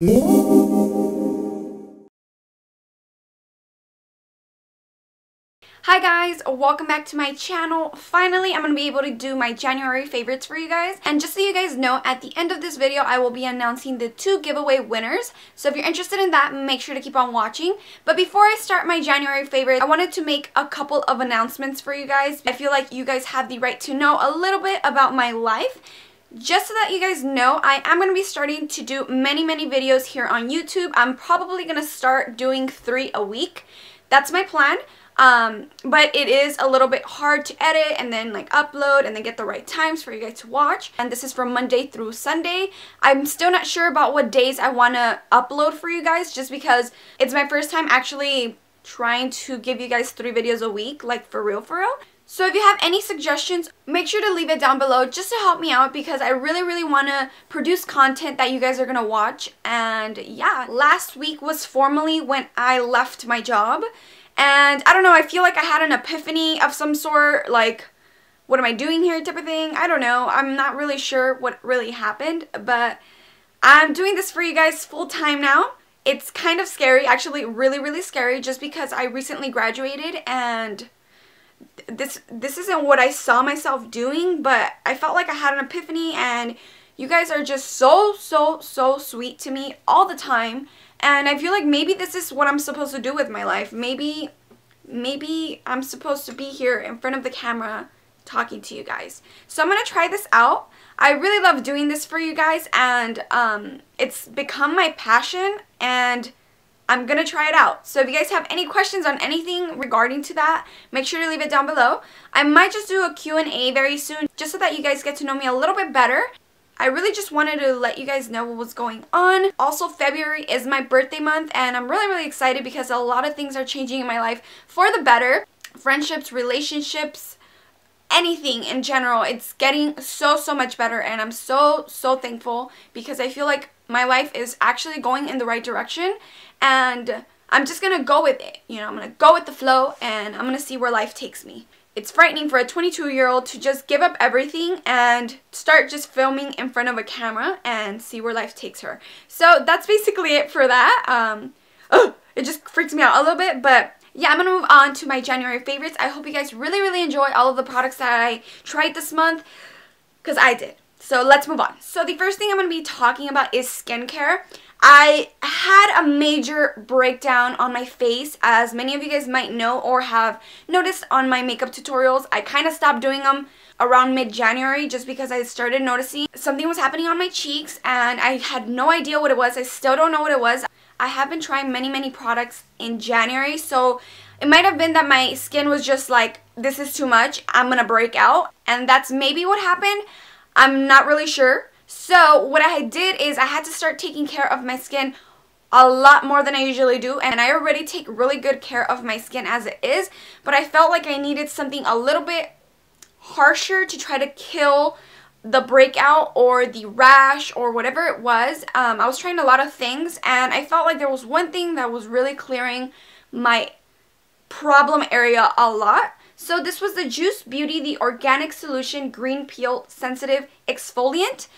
Hi guys, welcome back to my channel. Finally, I'm going to be able to do my January favorites for you guys. And just so you guys know, at the end of this video, I will be announcing the 2 giveaway winners. So if you're interested in that, make sure to keep on watching. But before I start my January favorites, I wanted to make a couple of announcements for you guys. I feel like you guys have the right to know a little bit about my life. Just so that you guys know, I am going to be starting to do many videos here on YouTube. I'm probably going to start doing 3 a week. That's my plan. But it is a little bit hard to edit and then like upload and then get the right times for you guys to watch. And this is from Monday through Sunday. I'm still not sure about what days I want to upload for you guys, just because it's my first time actually trying to give you guys 3 videos a week, like for real. So if you have any suggestions, make sure to leave it down below just to help me out, because I really want to produce content that you guys are going to watch. And yeah, last week was formally when I left my job. And I don't know, I feel like I had an epiphany of some sort, like, what am I doing here type of thing. I don't know. I'm not really sure what really happened, but I'm doing this for you guys full time now. It's kind of scary, actually really scary, just because I recently graduated and this isn't what I saw myself doing, but I felt like I had an epiphany, and you guys are just so sweet to me all the time. And I feel like maybe this is what I'm supposed to do with my life. Maybe I'm supposed to be here in front of the camera talking to you guys. So I'm going to try this out. I really love doing this for you guys, and it's become my passion, and I'm going to try it out. So if you guys have any questions on anything regarding to that, make sure to leave it down below. I might just do a Q&A very soon, just so that you guys get to know me a little bit better. I really just wanted to let you guys know what was going on. Also, February is my birthday month, and I'm really excited because a lot of things are changing in my life for the better. Friendships, relationships, anything in general. It's getting so much better, and I'm so thankful, because I feel like my life is actually going in the right direction, and I'm just gonna go with it. You know, I'm gonna go with the flow, and I'm gonna see where life takes me. It's frightening for a 22-year-old to just give up everything and start just filming in front of a camera and see where life takes her. So that's basically it for that. It just freaks me out a little bit, but yeah, I'm going to move on to my January favorites. I hope you guys really enjoy all of the products that I tried this month, because I did. So let's move on. So the first thing I'm going to be talking about is skincare. I had a major breakdown on my face, as many of you guys might know or have noticed on my makeup tutorials. I kind of stopped doing them around mid-January just because I started noticing something was happening on my cheeks, and I had no idea what it was. I still don't know what it was. I have been trying many products in January, so it might have been that my skin was just like, this is too much, I'm gonna break out, and that's maybe what happened. I'm not really sure. So what I did is I had to start taking care of my skin a lot more than I usually do, and I already take really good care of my skin as it is, but I felt like I needed something a little bit harsher to try to kill the breakout or the rash or whatever it was. I was trying a lot of things, and I felt like there was one thing that was really clearing my problem area a lot. So this was the Juice Beauty, the Organic Solution Green Peel Sensitive Exfoliant.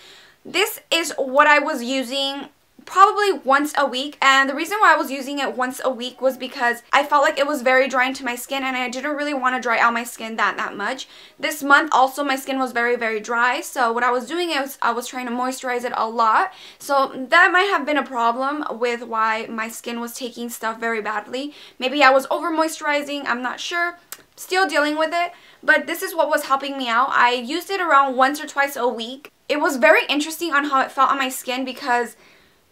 This is what I was using probably once a week, and the reason why I was using it once a week was because I felt like it was very drying to my skin, and I didn't really want to dry out my skin that much. This month also my skin was very dry, so what I was doing is I was trying to moisturize it a lot. So that might have been a problem with why my skin was taking stuff very badly. Maybe I was over moisturizing, I'm not sure. Still dealing with it, but this is what was helping me out. I used it around once or twice a week. It was very interesting on how it felt on my skin, because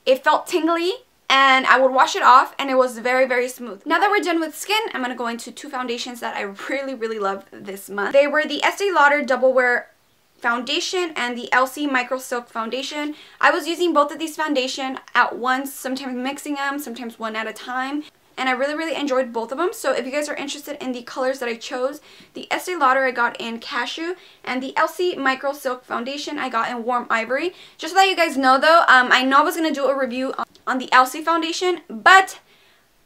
it felt tingly, and I would wash it off and it was very smooth. Now that we're done with skin, I'm going to go into 2 foundations that I really loved this month. They were the Estee Lauder Double Wear Foundation and the Elcie Micro Silk Foundation. I was using both of these foundation at once, sometimes mixing them, sometimes one at a time. And I really enjoyed both of them. So if you guys are interested in the colors that I chose, the Estee Lauder I got in Cashew, and the Elcie Micro Silk Foundation I got in Warm Ivory. Just so that you guys know though, I know I was going to do a review on the Elcie foundation, but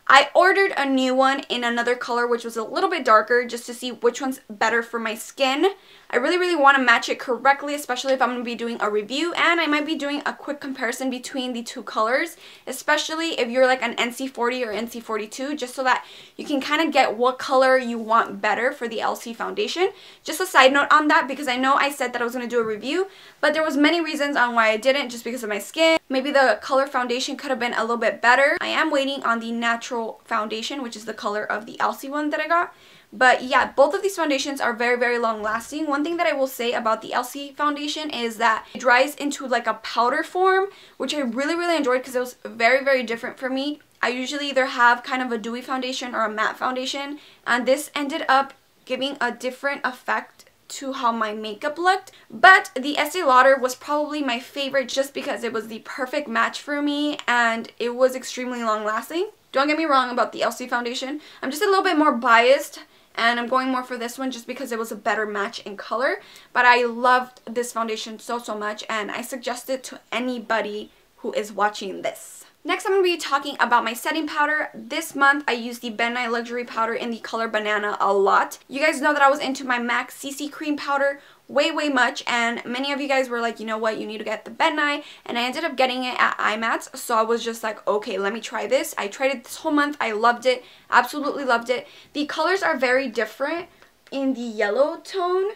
I ordered a new one in another color which was a little bit darker, just to see which one's better for my skin. I really want to match it correctly, especially if I'm going to be doing a review, and I might be doing a quick comparison between the two colors, especially if you're like an NC40 or NC42, just so that you can kind of get what color you want better for the Elcie foundation. Just a side note on that, because I know I said that I was going to do a review, but there was many reasons on why I didn't, just because of my skin. Maybe the color foundation could have been a little bit better. I am waiting on the natural foundation, which is the color of the Elcie one that I got. But yeah, both of these foundations are very long lasting. One thing that I will say about the Elcie foundation is that it dries into like a powder form, which I really enjoyed because it was very different for me. I usually either have kind of a dewy foundation or a matte foundation, and this ended up giving a different effect to how my makeup looked. But the Estee Lauder was probably my favorite just because it was the perfect match for me and it was extremely long lasting. Don't get me wrong about the Elcie foundation. I'm just a little bit more biased and I'm going more for this one just because it was a better match in color. But I loved this foundation so much, and I suggest it to anybody who is watching this. Next, I'm going to be talking about my setting powder. This month, I used the Ben Nye Luxury Powder in the color Banana a lot. You guys know that I was into my MAC CC Cream Powder way much, and many of you guys were like, you know what, you need to get the Ben Nye, and I ended up getting it at IMATS, so I was just like, okay, let me try this. I tried it this whole month. I loved it. Absolutely loved it. The colors are very different in the yellow tone.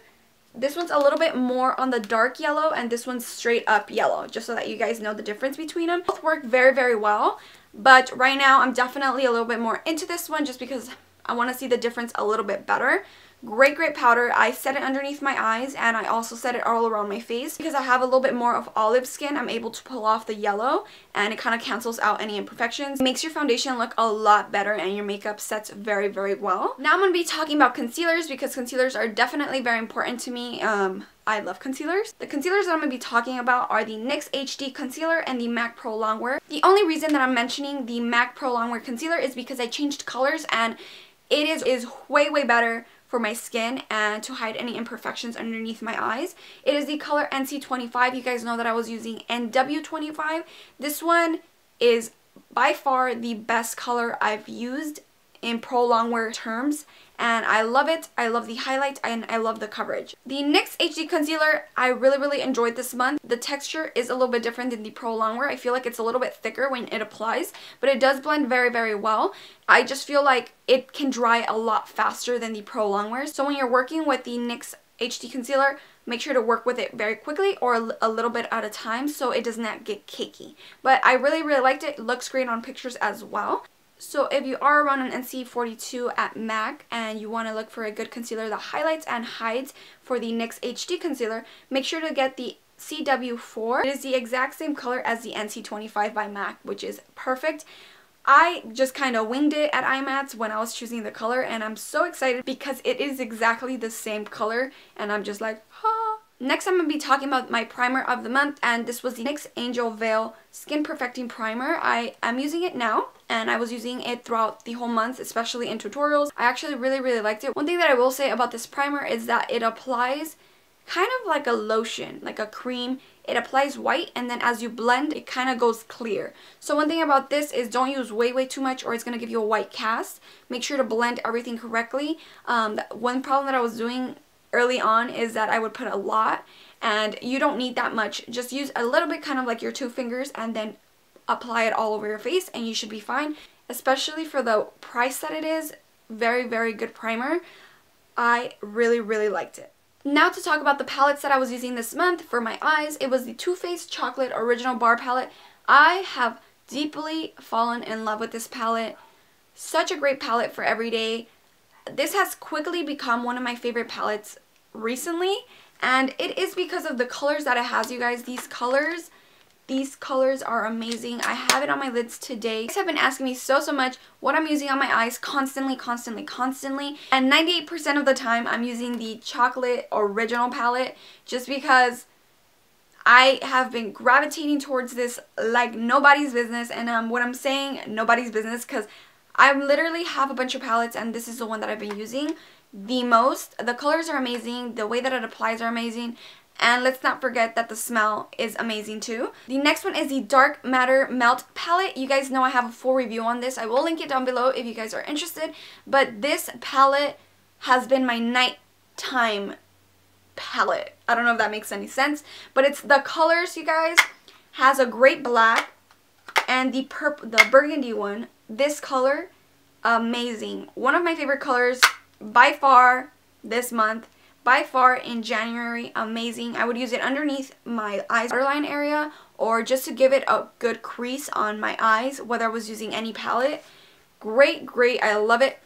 This one's a little bit more on the dark yellow, and this one's straight up yellow, just so that you guys know the difference between them. Both work very well, but right now I'm definitely a little bit more into this one just because I want to see the difference a little bit better. Great powder. I set it underneath my eyes, and I also set it all around my face. Because I have a little bit more of olive skin, I'm able to pull off the yellow, and it kind of cancels out any imperfections. It makes your foundation look a lot better, and your makeup sets very well. Now I'm going to be talking about concealers, because concealers are definitely very important to me. I love concealers. The concealers that I'm going to be talking about are the NYX HD Concealer and the MAC Pro Longwear. The only reason that I'm mentioning the MAC Pro Longwear Concealer is because I changed colors, and it is way better for my skin and to hide any imperfections underneath my eyes. It is the color NC25. You guys know that I was using NW25. This one is by far the best color I've used in Pro Longwear terms, and I love it. I love the highlight and I love the coverage. The NYX HD Concealer I really enjoyed this month. The texture is a little bit different than the Pro Longwear. I feel like it's a little bit thicker when it applies, but it does blend very well. I just feel like it can dry a lot faster than the Pro Longwear. So when you're working with the NYX HD Concealer, make sure to work with it very quickly or a little bit at a time so it does not get cakey. But I really liked it. It looks great on pictures as well. So if you are around an NC42 at MAC and you want to look for a good concealer that highlights and hides for the NYX HD Concealer, make sure to get the CW4. It is the exact same color as the NC25 by MAC, which is perfect. I just kind of winged it at IMATS when I was choosing the color, and I'm so excited because it is exactly the same color, and I'm just like, ha. Next, I'm going to be talking about my primer of the month, and this was the NYX Angel Veil Skin Perfecting Primer. I am using it now, and I was using it throughout the whole month, especially in tutorials. I actually really liked it. One thing that I will say about this primer is that it applies kind of like a lotion, like a cream. It applies white, and then as you blend, it kind of goes clear. So one thing about this is don't use way too much, or it's going to give you a white cast. Make sure to blend everything correctly. One problem that I was doing early on is that I would put a lot, and you don't need that much. Just use a little bit, kind of like your 2 fingers, and then apply it all over your face, and you should be fine. Especially for the price that it is, very good primer. I really liked it. Now to talk about the palettes that I was using this month for my eyes. It was the Toofaced Chocolate Original Bar Palette. I have deeply fallen in love with this palette. Such a great palette for everyday. This has quickly become one of my favorite palettes recently, and it is because of the colors that it has, you guys. These colors are amazing. I have it on my lids today. You guys have been asking me so much what I'm using on my eyes constantly, and 98% of the time I'm using the Chocolate Original palette just because I have been gravitating towards this like nobody's business. And what I'm saying nobody's business because I literally have a bunch of palettes, and this is the one that I've been using the most. The colors are amazing, the way that it applies are amazing, and let's not forget that the smell is amazing too. The next one is the Dark Matter Melt Palette. You guys know I have a full review on this. I will link it down below if you guys are interested, but this palette has been my nighttime palette. I don't know if that makes any sense, but it's the colors, you guys. Has a great black and the burgundy one. This color, amazing. One of my favorite colors by far this month. By far in January, amazing. I would use it underneath my eyes waterline area or just to give it a good crease on my eyes, whether I was using any palette. Great, great. I love it.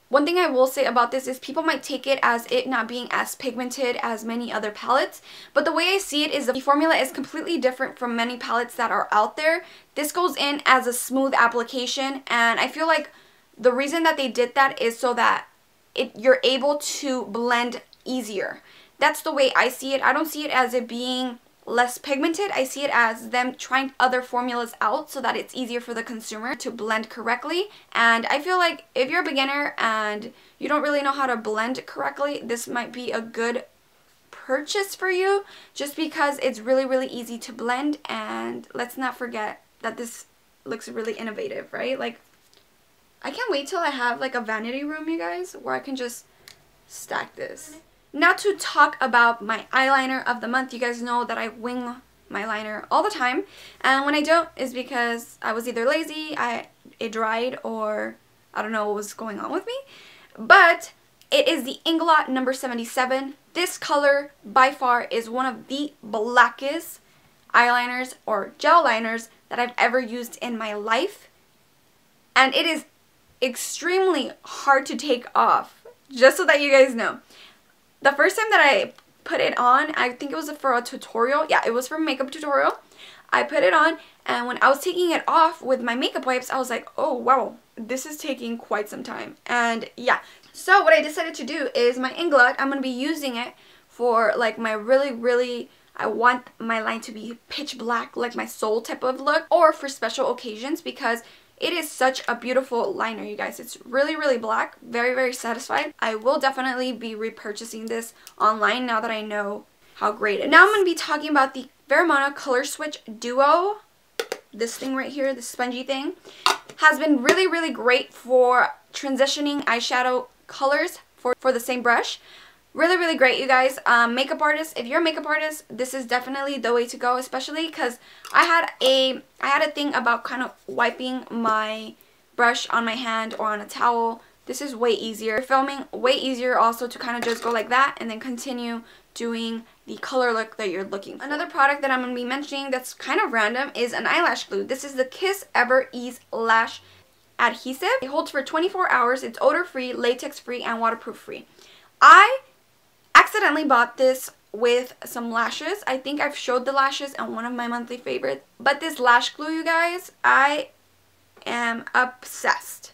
One thing I will say about this is people might take it as it not being as pigmented as many other palettes, but the way I see it is the formula is completely different from many palettes that are out there. This goes in as a smooth application, and I feel like the reason that they did that is so that you're able to blend easier. That's the way I see it. I don't see it as it being less pigmented. I see it as them trying other formulas out so that it's easier for the consumer to blend correctly. And I feel like if you're a beginner and you don't really know how to blend correctly, this might be a good purchase for you just because it's really, really easy to blend. And let's not forget that this looks really innovative, right? Like, I can't wait till I have like a vanity room, you guys, where I can just stack this. Not to talk about my eyeliner of the month. You guys know that I wing my liner all the time, and when I don't is because I was either lazy, it dried, or I don't know what was going on with me. But it is the Inglot number 77. This color by far is one of the blackest eyeliners or gel liners that I've ever used in my life, and it is extremely hard to take off, just so that you guys know. The first time that I put it on, I think it was for a tutorial. Yeah, it was for a makeup tutorial. I put it on, and when I was taking it off with my makeup wipes, I was like, oh wow, this is taking quite some time. And yeah, so what I decided to do is my Inglot, I'm going to be using it for like my really, I want my line to be pitch black, like my soul type of look, or for special occasions, because it is such a beautiful liner, you guys. It's really black. Very satisfied. I will definitely be repurchasing this online now that I know how great it is. Now I'm going to be talking about the Vero Mona Color Switch Duo. This thing right here, this spongy thing, has been really great for transitioning eyeshadow colors for the same brush. Really great, you guys. Makeup artists, if you're a makeup artist, this is definitely the way to go, especially because I had a thing about kind of wiping my brush on my hand or on a towel. This is way easier. Filming, way easier also to kind of just go like that and then continue doing the color look that you're looking for. Another product that I'm going to be mentioning that's kind of random is an eyelash glue. This is the Kiss Ever Ease Lash Adhesive. It holds for 24 hours. It's odor-free, latex-free, and waterproof-free. I accidentally bought this with some lashes. I think I've showed the lashes in one of my monthly favorites. But this lash glue, you guys, I am obsessed.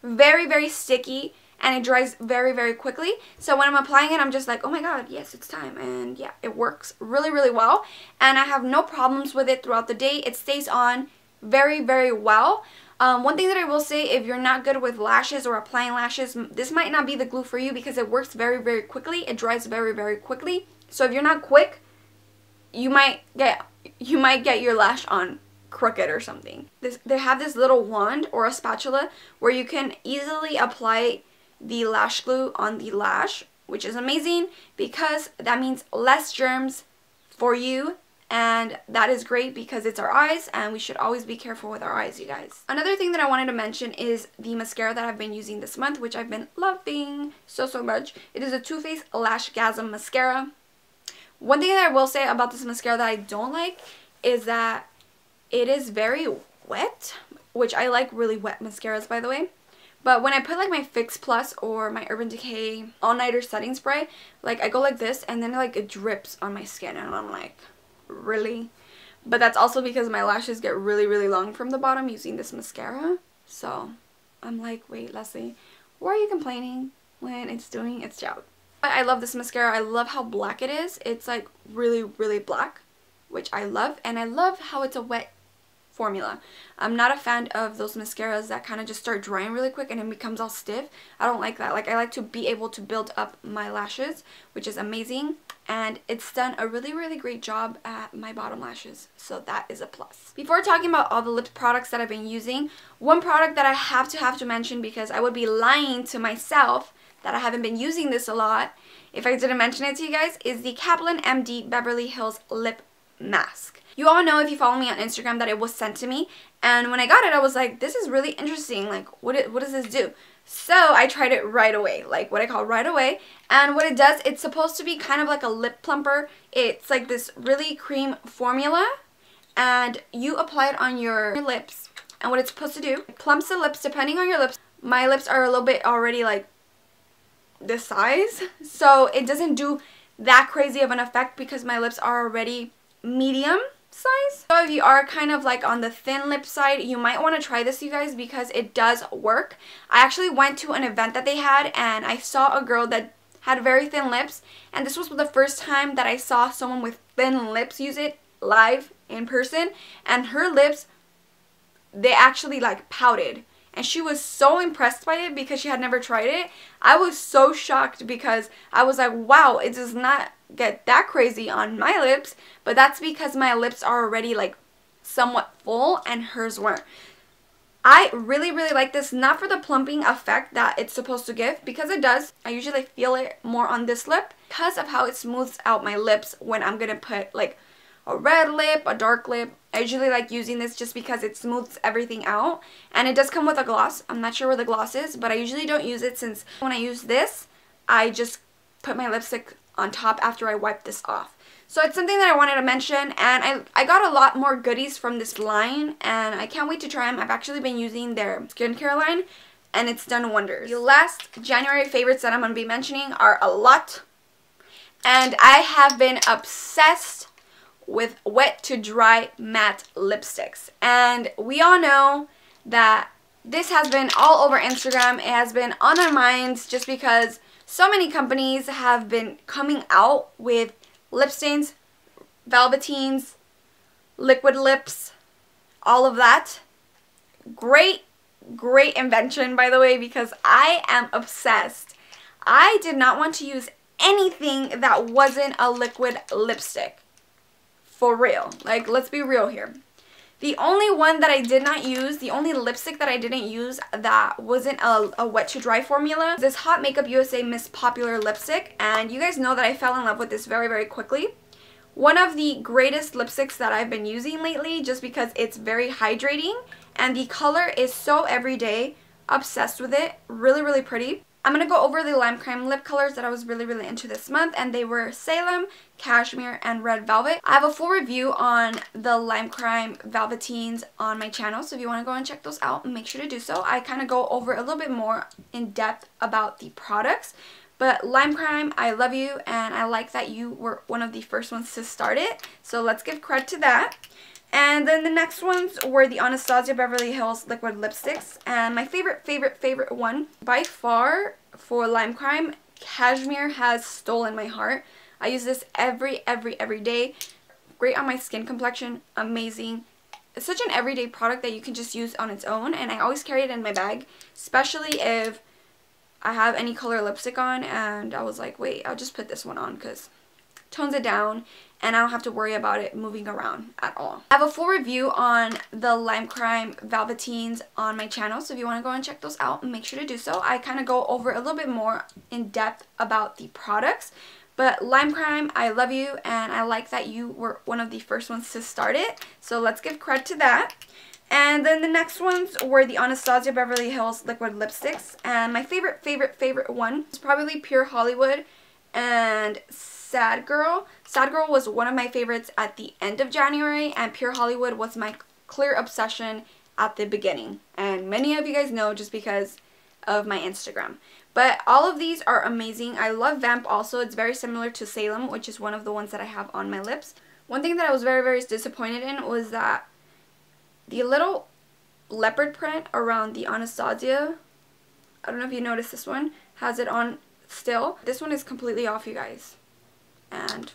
Very sticky, and it dries very quickly. So when I'm applying it, I'm just like, oh my god, yes, it's time. And yeah, it works really well. And I have no problems with it throughout the day. It stays on very well. One thing that I will say, if you're not good with lashes or applying lashes, this might not be the glue for you because it works very quickly. It dries very quickly. So if you're not quick, you might get your lash on crooked or something. They have this little wand or a spatula where you can easily apply the lash glue on the lash, which is amazing because that means less germs for you. And that is great because it's our eyes, and we should always be careful with our eyes, you guys. Another thing that I wanted to mention is the mascara that I've been using this month, which I've been loving so much. It is a Toofaced Lashgasm Mascara. One thing that I will say about this mascara that I don't like is that it is very wet, which I like really wet mascaras, by the way. But when I put like my Fix Plus or my Urban Decay All Nighter Setting Spray, like I go like this, and then like it drips on my skin, and I'm like, really? But that's also because my lashes get really long from the bottom using this mascara. So I'm like, wait, Leslie, why are you complaining when it's doing its job? But I love this mascara. I love how black it is. It's like really black, which I love, and I love how it's a wet formula. I'm not a fan of those mascaras that kind of just start drying really quick and it becomes all stiff. I don't like that. Like, I like to be able to build up my lashes, which is amazing. And it's done a really great job at my bottom lashes, so that is a plus. Before talking about all the lip products that I've been using, one product that I have to mention, because I would be lying to myself that I haven't been using this a lot, if I didn't mention it to you guys, is the Kaplan MD Beverly Hills Lip Mask. You all know if you follow me on Instagram that it was sent to me, and when I got it I was like, this is really interesting, like what does this do? So I tried it right away, like what I call right away, and what it does, it's supposed to be kind of like a lip plumper. It's like this really cream formula, and you apply it on your lips, and what it's supposed to do, it plumps the lips depending on your lips. My lips are a little bit already like this size, so it doesn't do that crazy of an effect because my lips are already medium size. So if you are kind of like on the thin lip side, you might want to try this, you guys, because it does work. I actually went to an event that they had and I saw a girl that had very thin lips, and this was the first time that I saw someone with thin lips use it live in person, and her lips, they actually like pouted. And she was so impressed by it because she had never tried it. I was so shocked because I was like, wow, it does not get that crazy on my lips. But that's because my lips are already like somewhat full and hers weren't. I really, really like this, not for the plumping effect that it's supposed to give, because it does. I usually feel it more on this lip because of how it smooths out my lips when I'm going to put like a red lip, a dark lip. I usually like using this just because it smooths everything out, and it does come with a gloss. I'm not sure where the gloss is, but I usually don't use it since when I use this, I just put my lipstick on top after I wipe this off. So it's something that I wanted to mention, and I got a lot more goodies from this line, and I can't wait to try them. I've actually been using their skincare line, and it's done wonders. The last January favorites that I'm going to be mentioning are a lot, and I have been obsessed with wet to dry matte lipsticks. And we all know that this has been all over Instagram. It has been on our minds just because so many companies have been coming out with lip stains, velvetines, liquid lips, all of that. Great invention, by the way, because I am obsessed. I did not want to use anything that wasn't a liquid lipstick. For real. Like, let's be real here. The only one that I did not use, the only lipstick that I didn't use that wasn't a wet to dry formula, is this Hot Makeup USA Miss Popular lipstick. And you guys know that I fell in love with this very, very quickly. One of the greatest lipsticks that I've been using lately, just because it's very hydrating and the color is so everyday. Obsessed with it. Really, really pretty. I'm going to go over the Limecrime lip colors that I was really, really into this month, and they were Salem, Cashmere, and Red Velvet. I have a full review on the Limecrime Velvetines on my channel, so if you want to go and check those out, make sure to do so. I kind of go over a little bit more in depth about the products, but Limecrime, I love you, and I like that you were one of the first ones to start it, so let's give credit to that. And then the next ones were the Anastasia Beverly Hills liquid lipsticks, and my favorite one by far for Limecrime, Cashmere, has stolen my heart. I use this every day. Great on my skin complexion, amazing. It's such an everyday product that you can just use on its own, and I always carry it in my bag, especially if I have any color lipstick on, and I was like, wait, I'll just put this one on because it tones it down and I don't have to worry about it moving around at all. I have a full review on the Limecrime Velvetines on my channel, so if you want to go and check those out, make sure to do so. I kind of go over a little bit more in depth about the products, but Limecrime, I love you, and I like that you were one of the first ones to start it, so let's give credit to that. And then the next ones were the Anastasia Beverly Hills liquid lipsticks, and my favorite one is probably Pure Hollywood and Sad Girl. Sad Girl was one of my favorites at the end of January, and Pure Hollywood was my clear obsession at the beginning. And many of you guys know just because of my Instagram. But all of these are amazing. I love Vamp also. It's very similar to Salem, which is one of the ones that I have on my lips. One thing that I was very disappointed in was that the little leopard print around the Anastasia, I don't know if you noticed this one, has it on still. This one is completely off, you guys. And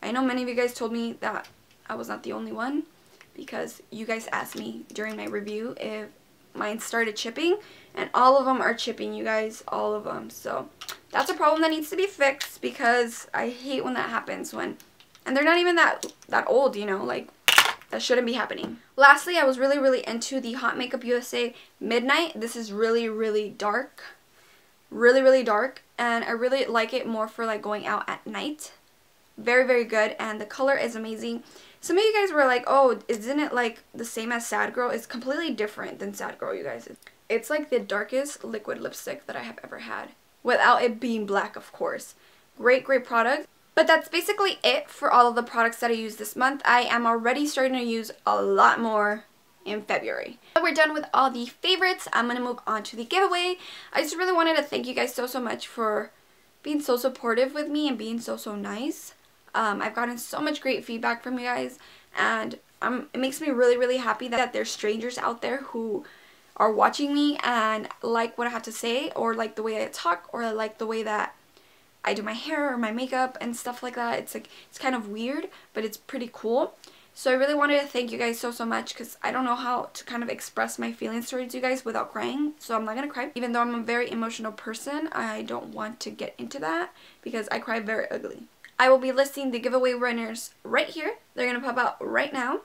I know many of you guys told me that I was not the only one, because you guys asked me during my review if mine started chipping, and all of them are chipping, you guys, all of them. So that's a problem that needs to be fixed, because I hate when that happens, and they're not even that old, you know, like that shouldn't be happening. Lastly, I was really into the Hot Makeup USA Midnight. This is really dark. really, really dark, and I really like it more for like going out at night. Very, very good, and the color is amazing. Some of you guys were like, oh, isn't it like the same as Sad Girl? It's completely different than Sad Girl, you guys. It's like the darkest liquid lipstick that I have ever had, without it being black, of course. Great, great product. But that's basically it for all of the products that I used this month. I am already starting to use a lot more in February. So we're done with all the favorites. I'm going to move on to the giveaway. I just really wanted to thank you guys so much for being so supportive with me and being so nice. I've gotten so much great feedback from you guys, and it makes me really, really happy that there's strangers out there who are watching me and like what I have to say, or like the way I talk, or like the way that I do my hair or my makeup and stuff like that. It's like, it's kind of weird, but it's pretty cool. So I really wanted to thank you guys so much, because I don't know how to kind of express my feelings towards you guys without crying. So I'm not going to cry. Even though I'm a very emotional person, I don't want to get into that because I cry very ugly. I will be listing the giveaway winners right here. They're going to pop out right now.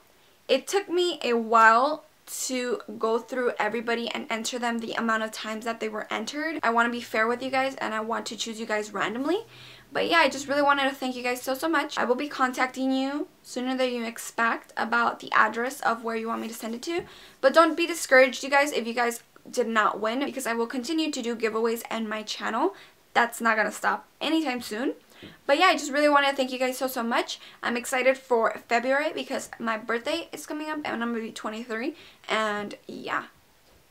It took me a while to go through everybody and enter them the amount of times that they were entered. I want to be fair with you guys, and I want to choose you guys randomly. But yeah, I just really wanted to thank you guys so much. I will be contacting you sooner than you expect about the address of where you want me to send it to. But don't be discouraged, you guys, if you guys did not win, because I will continue to do giveaways on my channel. That's not going to stop anytime soon. But yeah, I just really want to thank you guys so much. I'm excited for February because my birthday is coming up and I'm going to be 23. And yeah,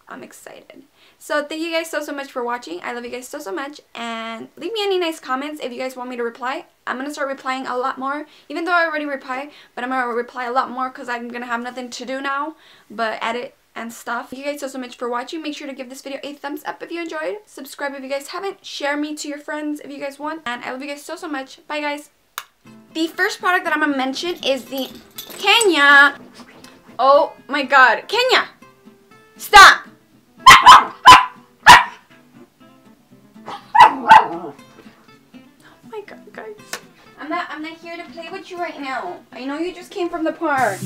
I'm excited. So thank you guys so much for watching. I love you guys so much. And leave me any nice comments if you guys want me to reply. I'm going to start replying a lot more. Even though I already reply, but I'm going to reply a lot more because I'm going to have nothing to do now but edit and stuff. Thank you guys so much for watching. Make sure to give this video a thumbs up if you enjoyed. Subscribe if you guys haven't. Share me to your friends if you guys want. And I love you guys so much. Bye guys. The first product that I'm going to mention is the Kenya. Oh my god. Kenya! Stop! Oh my god, guys. I'm not here to play with you right now. I know you just came from the park.